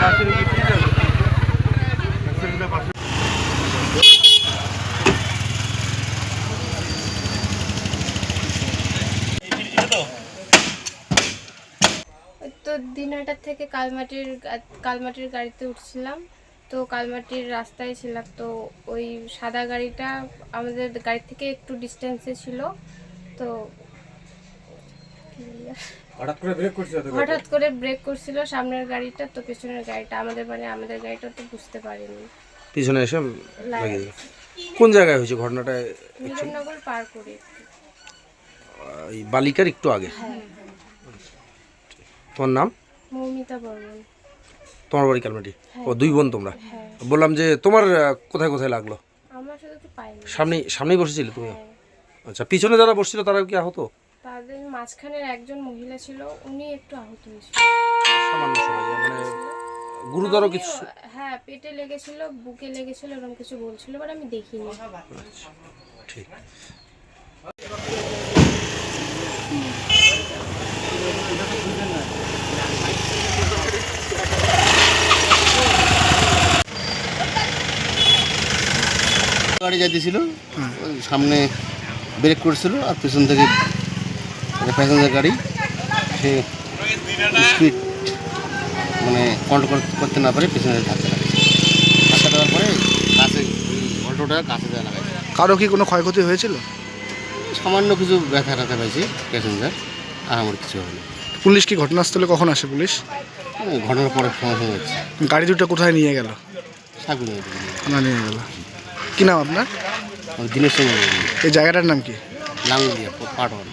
তো দিনহাটার থেকে কালমাটির গাড়িতে উঠছিলাম। তো কালমাটির রাস্তায় ছিলাম, তো ওই সাদা গাড়িটা আমাদের গাড়ি থেকে একটু ডিস্টেন্সে ছিল। তো হঠাৎ করে ব্রেক করছিল সামনের গাড়িটা, তো পেছনের গাড়িটা আমাদের গাড়িটা তো বুঝতে পারিনি, পিছনে এসে লাগিয়ে দিল। কোন জায়গায় হয়েছে ঘটনাটা? মিলননগর পার করে এই বালিকার একটু আগে। তোমার নাম? মৌমিতা বর্মন। তোমার বাড়ি কালমাটি? ও, দুই বোন তোমরা? বললাম যে তোমার কোথায় কোথায় লাগলো? আমার সাথে একটু পাইনি। সামনেই বসেছিলে তুমি? আচ্ছা, পিছনে যারা বসছিল তারা কি আহত? তাদের মাঝখানের একজন মহিলা ছিল, উনি একটু আহত হয়েছিল। সামান্য সময়, মানে গুরুতর কিছু? হ্যাঁ, পেটে লেগেছিল, বুকে লেগেছিল, এরকম কিছু বলছিল, বাট আমি দেখিনি। ঠিক। গাড়ি যাইতেছিল, সামনে ব্রেক করছিল আর পেছন থেকে প্যাসেঞ্জার গাড়ি, সে স্পিড মানে কন্ট্রোল করতে না পারে পেছনে ধাক্কা দেওয়ার পরে গাছে অল্টোটা গাছে দেওয়া লাগাইছে। কারো কি কোনো ক্ষয়ক্ষতি হয়েছিল? সামান্য কিছু ব্যথা পাইছে প্যাসেঞ্জার, আর আমার কিছু হয়নি। পুলিশ কি ঘটনাস্থলে কখন আসে? পুলিশ ঘটনার পরে সময় হচ্ছে। গাড়ি দুটো কোথায় নিয়ে গেল? সাগুন নিয়ে গেল। কি নাম আপনার? দিনের সময় এই জায়গাটার নাম কি? লাঙ্গুলিয়া পাটওয়ান।